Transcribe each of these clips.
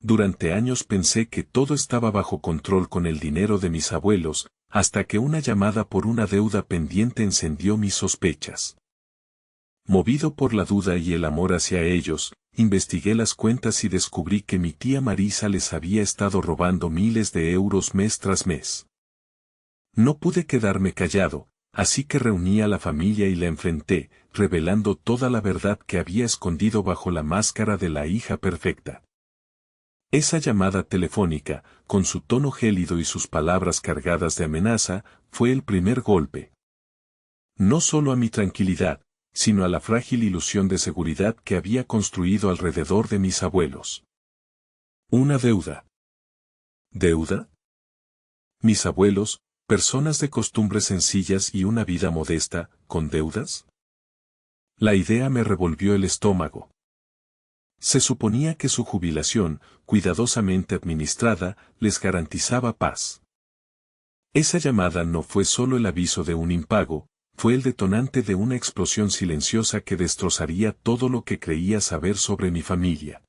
Durante años pensé que todo estaba bajo control con el dinero de mis abuelos, hasta que una llamada por una deuda pendiente encendió mis sospechas. Movido por la duda y el amor hacia ellos, investigué las cuentas y descubrí que mi tía Marisa les había estado robando miles de euros mes tras mes. No pude quedarme callado, así que reuní a la familia y la enfrenté, revelando toda la verdad que había escondido bajo la máscara de la hija perfecta. Esa llamada telefónica, con su tono gélido y sus palabras cargadas de amenaza, fue el primer golpe. No solo a mi tranquilidad, sino a la frágil ilusión de seguridad que había construido alrededor de mis abuelos. Una deuda. ¿Deuda? Mis abuelos, personas de costumbres sencillas y una vida modesta, ¿con deudas? La idea me revolvió el estómago. Se suponía que su jubilación, cuidadosamente administrada, les garantizaba paz. Esa llamada no fue solo el aviso de un impago, fue el detonante de una explosión silenciosa que destrozaría todo lo que creía saber sobre mi familia.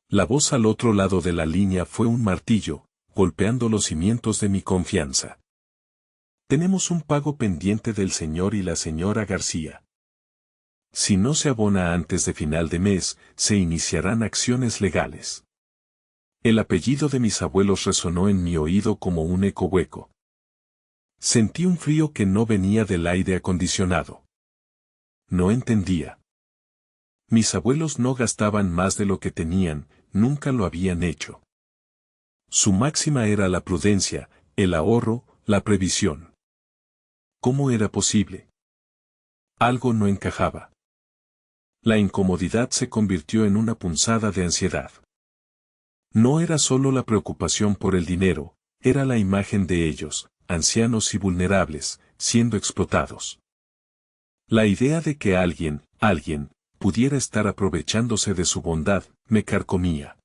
La voz al otro lado de la línea fue un martillo, golpeando los cimientos de mi confianza. Tenemos un pago pendiente del señor y la señora García. Si no se abona antes de final de mes, se iniciarán acciones legales. El apellido de mis abuelos resonó en mi oído como un eco hueco. Sentí un frío que no venía del aire acondicionado. No entendía. Mis abuelos no gastaban más de lo que tenían, nunca lo habían hecho. Su máxima era la prudencia, el ahorro, la previsión. ¿Cómo era posible? Algo no encajaba. La incomodidad se convirtió en una punzada de ansiedad. No era solo la preocupación por el dinero, era la imagen de ellos, ancianos y vulnerables, siendo explotados. La idea de que alguien, pudiera estar aprovechándose de su bondad, me carcomía.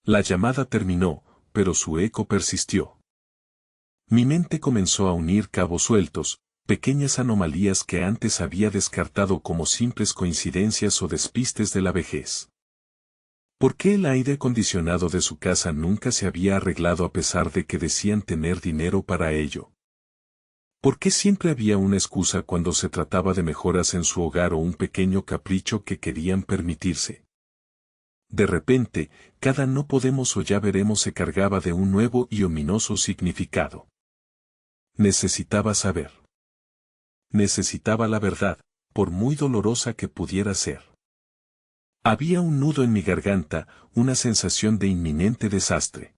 La llamada terminó, pero su eco persistió. Mi mente comenzó a unir cabos sueltos, pequeñas anomalías que antes había descartado como simples coincidencias o despistes de la vejez. ¿Por qué el aire acondicionado de su casa nunca se había arreglado a pesar de que decían tener dinero para ello? ¿Por qué siempre había una excusa cuando se trataba de mejoras en su hogar o un pequeño capricho que querían permitirse? De repente, cada no podemos o ya veremos se cargaba de un nuevo y ominoso significado. Necesitaba saber. Necesitaba la verdad, por muy dolorosa que pudiera ser. Había un nudo en mi garganta, una sensación de inminente desastre.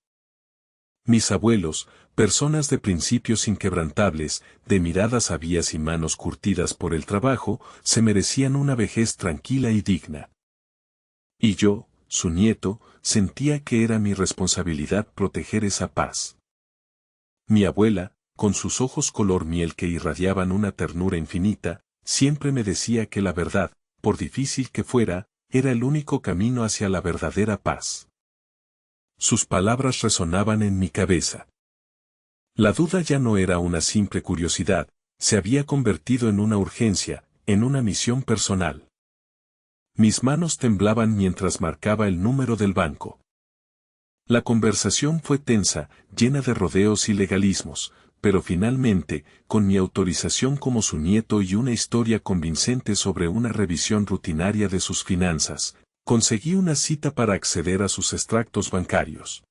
Mis abuelos, personas de principios inquebrantables, de miradas sabias y manos curtidas por el trabajo, se merecían una vejez tranquila y digna. Y yo, su nieto, sentía que era mi responsabilidad proteger esa paz. Mi abuela, con sus ojos color miel que irradiaban una ternura infinita, siempre me decía que la verdad, por difícil que fuera, era el único camino hacia la verdadera paz. Sus palabras resonaban en mi cabeza. La duda ya no era una simple curiosidad, se había convertido en una urgencia, en una misión personal. Mis manos temblaban mientras marcaba el número del banco. La conversación fue tensa, llena de rodeos y legalismos, pero finalmente, con mi autorización como su nieto y una historia convincente sobre una revisión rutinaria de sus finanzas, conseguí una cita para acceder a sus extractos bancarios.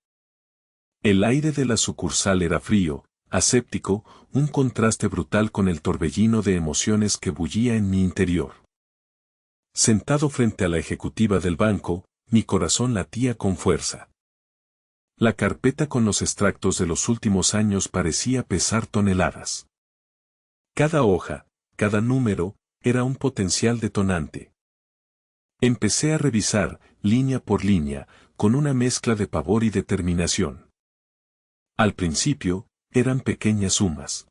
El aire de la sucursal era frío, aséptico, un contraste brutal con el torbellino de emociones que bullía en mi interior. Sentado frente a la ejecutiva del banco, mi corazón latía con fuerza. La carpeta con los extractos de los últimos años parecía pesar toneladas. Cada hoja, cada número, era un potencial detonante. Empecé a revisar, línea por línea, con una mezcla de pavor y determinación. Al principio, eran pequeñas sumas.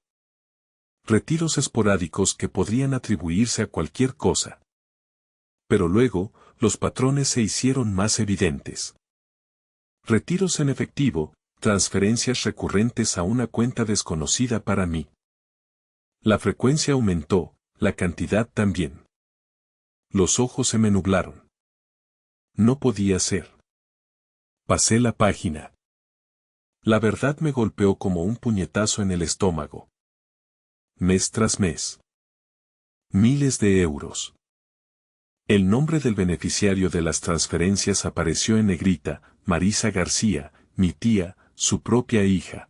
Retiros esporádicos que podrían atribuirse a cualquier cosa. Pero luego, los patrones se hicieron más evidentes. Retiros en efectivo, transferencias recurrentes a una cuenta desconocida para mí. La frecuencia aumentó, la cantidad también. Los ojos se me nublaron. No podía ser. Pasé la página. La verdad me golpeó como un puñetazo en el estómago. Mes tras mes. Miles de euros. El nombre del beneficiario de las transferencias apareció en negrita: Marisa García, mi tía, su propia hija.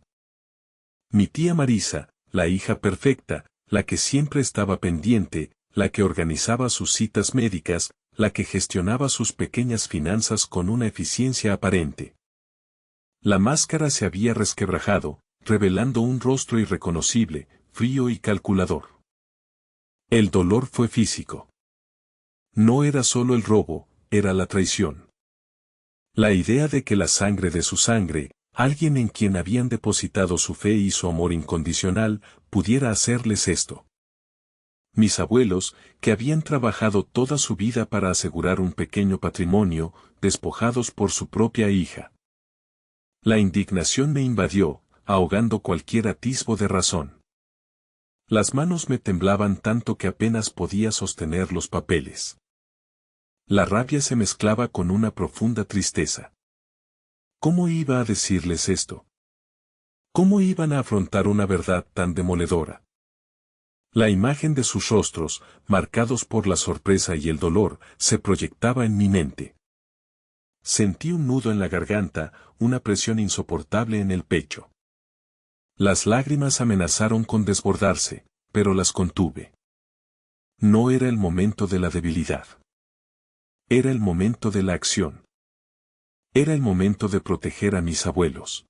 Mi tía Marisa, la hija perfecta, la que siempre estaba pendiente, la que organizaba sus citas médicas, la que gestionaba sus pequeñas finanzas con una eficiencia aparente. La máscara se había resquebrajado, revelando un rostro irreconocible, frío y calculador. El dolor fue físico. No era solo el robo, era la traición. La idea de que la sangre de su sangre, alguien en quien habían depositado su fe y su amor incondicional, pudiera hacerles esto. Mis abuelos, que habían trabajado toda su vida para asegurar un pequeño patrimonio, despojados por su propia hija. La indignación me invadió, ahogando cualquier atisbo de razón. Las manos me temblaban tanto que apenas podía sostener los papeles. La rabia se mezclaba con una profunda tristeza. ¿Cómo iba a decirles esto? ¿Cómo iban a afrontar una verdad tan demoledora? La imagen de sus rostros, marcados por la sorpresa y el dolor, se proyectaba en mi mente. Sentí un nudo en la garganta, una presión insoportable en el pecho. Las lágrimas amenazaron con desbordarse, pero las contuve. No era el momento de la debilidad. Era el momento de la acción. Era el momento de proteger a mis abuelos.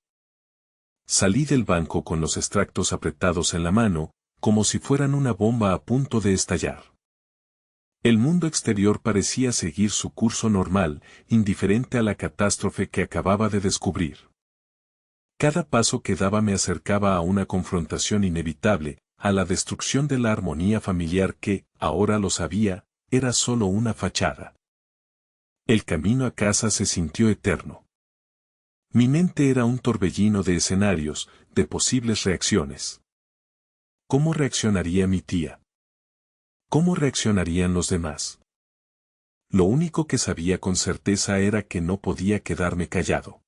Salí del banco con los extractos apretados en la mano, como si fueran una bomba a punto de estallar. El mundo exterior parecía seguir su curso normal, indiferente a la catástrofe que acababa de descubrir. Cada paso que daba me acercaba a una confrontación inevitable, a la destrucción de la armonía familiar que, ahora lo sabía, era solo una fachada. El camino a casa se sintió eterno. Mi mente era un torbellino de escenarios, de posibles reacciones. ¿Cómo reaccionaría mi tía? ¿Cómo reaccionarían los demás? Lo único que sabía con certeza era que no podía quedarme callado.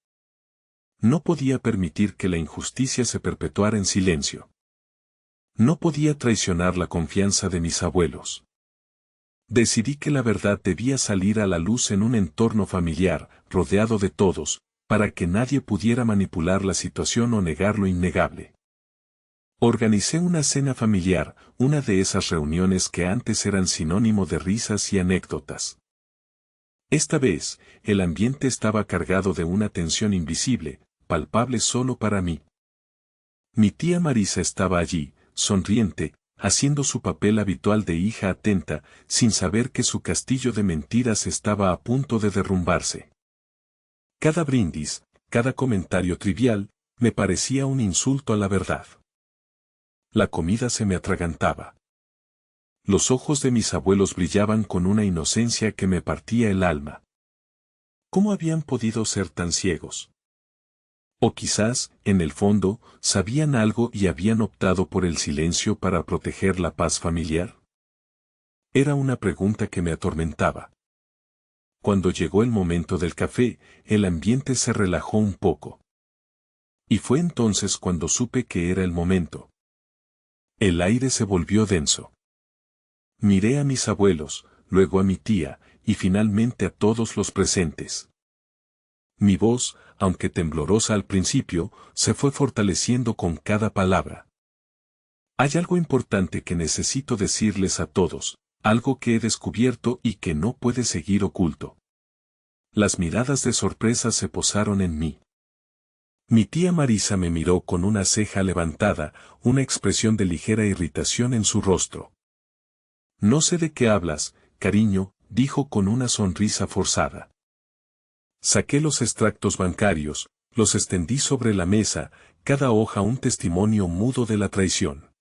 No podía permitir que la injusticia se perpetuara en silencio. No podía traicionar la confianza de mis abuelos. Decidí que la verdad debía salir a la luz en un entorno familiar, rodeado de todos, para que nadie pudiera manipular la situación o negar lo innegable. Organicé una cena familiar, una de esas reuniones que antes eran sinónimo de risas y anécdotas. Esta vez, el ambiente estaba cargado de una tensión invisible, palpable solo para mí. Mi tía Marisa estaba allí, sonriente, haciendo su papel habitual de hija atenta, sin saber que su castillo de mentiras estaba a punto de derrumbarse. Cada brindis, cada comentario trivial, me parecía un insulto a la verdad. La comida se me atragantaba. Los ojos de mis abuelos brillaban con una inocencia que me partía el alma. ¿Cómo habían podido ser tan ciegos? O quizás, en el fondo, sabían algo y habían optado por el silencio para proteger la paz familiar. Era una pregunta que me atormentaba. Cuando llegó el momento del café, el ambiente se relajó un poco. Y fue entonces cuando supe que era el momento. El aire se volvió denso. Miré a mis abuelos, luego a mi tía, y finalmente a todos los presentes. Mi voz, aunque temblorosa al principio, se fue fortaleciendo con cada palabra. Hay algo importante que necesito decirles a todos, algo que he descubierto y que no puede seguir oculto. Las miradas de sorpresa se posaron en mí. Mi tía Marisa me miró con una ceja levantada, una expresión de ligera irritación en su rostro. No sé de qué hablas, cariño, dijo con una sonrisa forzada. Saqué los extractos bancarios, los extendí sobre la mesa, cada hoja un testimonio mudo de la traición.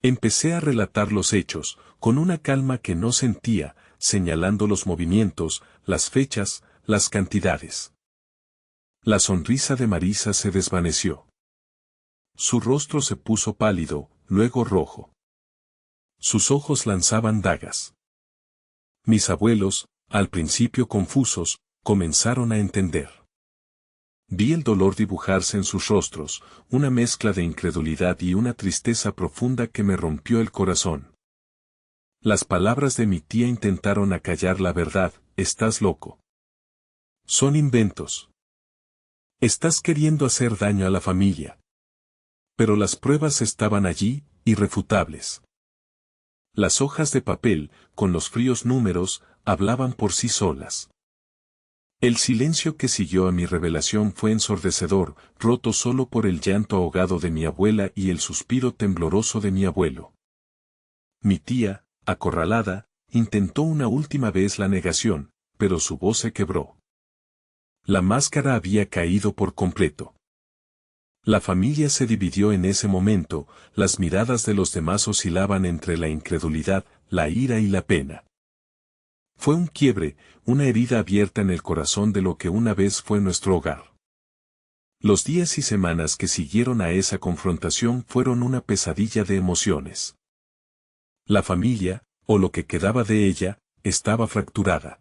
Empecé a relatar los hechos, con una calma que no sentía, señalando los movimientos, las fechas, las cantidades. La sonrisa de Marisa se desvaneció. Su rostro se puso pálido, luego rojo. Sus ojos lanzaban dagas. Mis abuelos, al principio confusos, comenzaron a entender. Vi el dolor dibujarse en sus rostros, una mezcla de incredulidad y una tristeza profunda que me rompió el corazón. Las palabras de mi tía intentaron acallar la verdad: estás loco. Son inventos. Estás queriendo hacer daño a la familia. Pero las pruebas estaban allí, irrefutables. Las hojas de papel, con los fríos números, hablaban por sí solas. El silencio que siguió a mi revelación fue ensordecedor, roto solo por el llanto ahogado de mi abuela y el suspiro tembloroso de mi abuelo. Mi tía, acorralada, intentó una última vez la negación, pero su voz se quebró. La máscara había caído por completo. La familia se dividió en ese momento, las miradas de los demás oscilaban entre la incredulidad, la ira y la pena. Fue un quiebre, una herida abierta en el corazón de lo que una vez fue nuestro hogar. Los días y semanas que siguieron a esa confrontación fueron una pesadilla de emociones. La familia, o lo que quedaba de ella, estaba fracturada.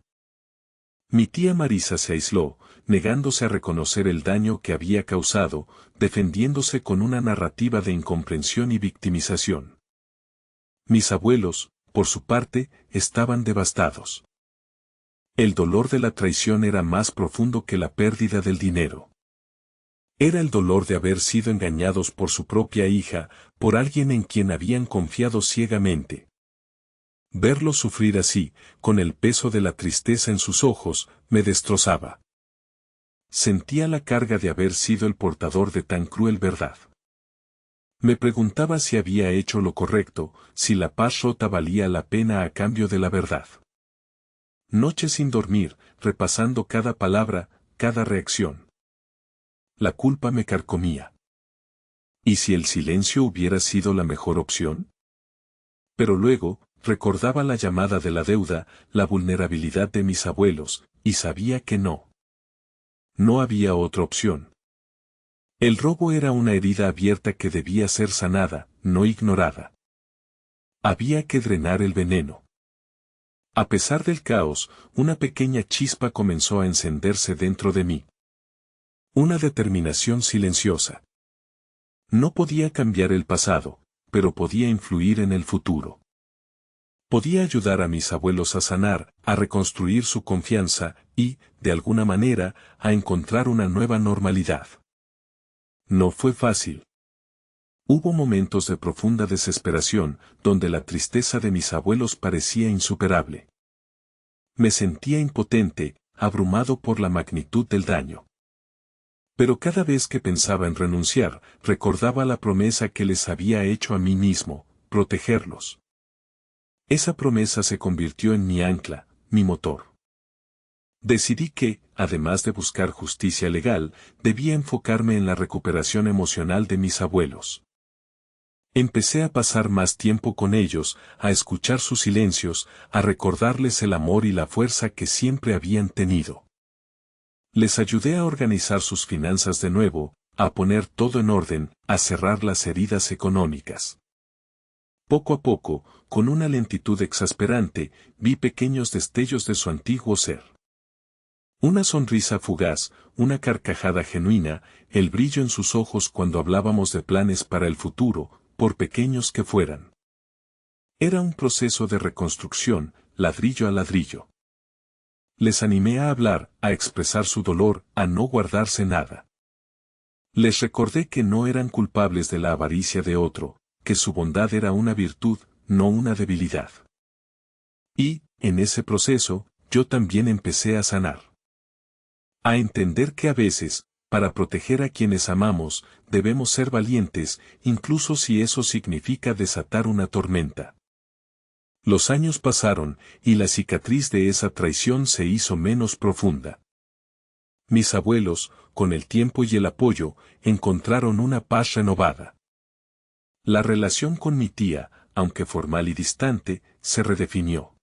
Mi tía Marisa se aisló, negándose a reconocer el daño que había causado, defendiéndose con una narrativa de incomprensión y victimización. Mis abuelos, por su parte, estaban devastados. El dolor de la traición era más profundo que la pérdida del dinero. Era el dolor de haber sido engañados por su propia hija, por alguien en quien habían confiado ciegamente. Verlos sufrir así, con el peso de la tristeza en sus ojos, me destrozaba. Sentía la carga de haber sido el portador de tan cruel verdad. Me preguntaba si había hecho lo correcto, si la paz rota valía la pena a cambio de la verdad. Noches sin dormir, repasando cada palabra, cada reacción. La culpa me carcomía. ¿Y si el silencio hubiera sido la mejor opción? Pero luego, recordaba la llamada de la deuda, la vulnerabilidad de mis abuelos, y sabía que no. No había otra opción. El robo era una herida abierta que debía ser sanada, no ignorada. Había que drenar el veneno. A pesar del caos, una pequeña chispa comenzó a encenderse dentro de mí. Una determinación silenciosa. No podía cambiar el pasado, pero podía influir en el futuro. Podía ayudar a mis abuelos a sanar, a reconstruir su confianza y, de alguna manera, a encontrar una nueva normalidad. No fue fácil. Hubo momentos de profunda desesperación, donde la tristeza de mis abuelos parecía insuperable. Me sentía impotente, abrumado por la magnitud del daño. Pero cada vez que pensaba en renunciar, recordaba la promesa que les había hecho a mí mismo: protegerlos. Esa promesa se convirtió en mi ancla, mi motor. Decidí que, además de buscar justicia legal, debía enfocarme en la recuperación emocional de mis abuelos. Empecé a pasar más tiempo con ellos, a escuchar sus silencios, a recordarles el amor y la fuerza que siempre habían tenido. Les ayudé a organizar sus finanzas de nuevo, a poner todo en orden, a cerrar las heridas económicas. Poco a poco, con una lentitud exasperante, vi pequeños destellos de su antiguo ser. Una sonrisa fugaz, una carcajada genuina, el brillo en sus ojos cuando hablábamos de planes para el futuro, por pequeños que fueran. Era un proceso de reconstrucción, ladrillo a ladrillo. Les animé a hablar, a expresar su dolor, a no guardarse nada. Les recordé que no eran culpables de la avaricia de otro, que su bondad era una virtud, no una debilidad. Y, en ese proceso, yo también empecé a sanar. A entender que a veces, para proteger a quienes amamos, debemos ser valientes, incluso si eso significa desatar una tormenta. Los años pasaron, y la cicatriz de esa traición se hizo menos profunda. Mis abuelos, con el tiempo y el apoyo, encontraron una paz renovada. La relación con mi tía, aunque formal y distante, se redefinió.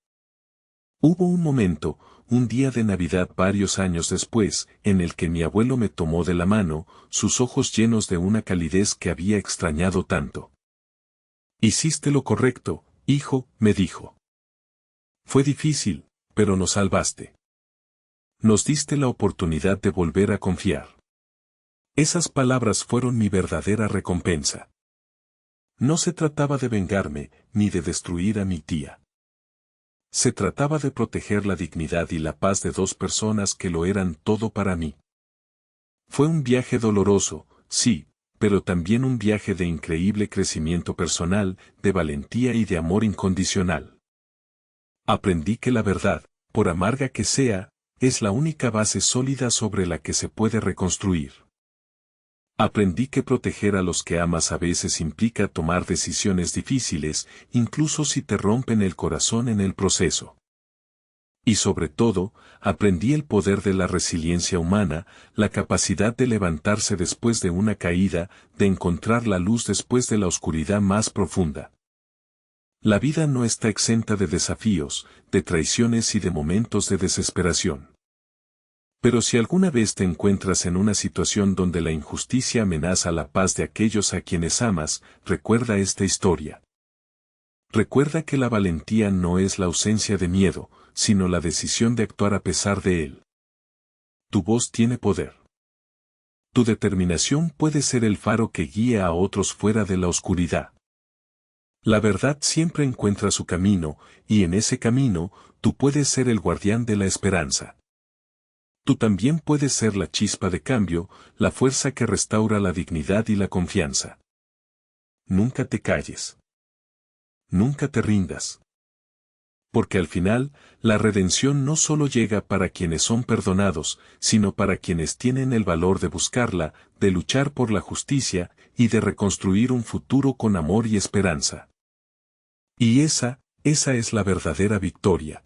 Hubo un momento, un día de Navidad varios años después, en el que mi abuelo me tomó de la mano, sus ojos llenos de una calidez que había extrañado tanto. «Hiciste lo correcto, hijo», me dijo. «Fue difícil, pero nos salvaste. Nos diste la oportunidad de volver a confiar». Esas palabras fueron mi verdadera recompensa. No se trataba de vengarme, ni de destruir a mi tía. Se trataba de proteger la dignidad y la paz de dos personas que lo eran todo para mí. Fue un viaje doloroso, sí, pero también un viaje de increíble crecimiento personal, de valentía y de amor incondicional. Aprendí que la verdad, por amarga que sea, es la única base sólida sobre la que se puede reconstruir. Aprendí que proteger a los que amas a veces implica tomar decisiones difíciles, incluso si te rompen el corazón en el proceso. Y sobre todo, aprendí el poder de la resiliencia humana, la capacidad de levantarse después de una caída, de encontrar la luz después de la oscuridad más profunda. La vida no está exenta de desafíos, de traiciones y de momentos de desesperación. Pero si alguna vez te encuentras en una situación donde la injusticia amenaza la paz de aquellos a quienes amas, recuerda esta historia. Recuerda que la valentía no es la ausencia de miedo, sino la decisión de actuar a pesar de él. Tu voz tiene poder. Tu determinación puede ser el faro que guía a otros fuera de la oscuridad. La verdad siempre encuentra su camino, y en ese camino, tú puedes ser el guardián de la esperanza. Tú también puedes ser la chispa de cambio, la fuerza que restaura la dignidad y la confianza. Nunca te calles. Nunca te rindas. Porque al final, la redención no solo llega para quienes son perdonados, sino para quienes tienen el valor de buscarla, de luchar por la justicia, y de reconstruir un futuro con amor y esperanza. Y esa es la verdadera victoria.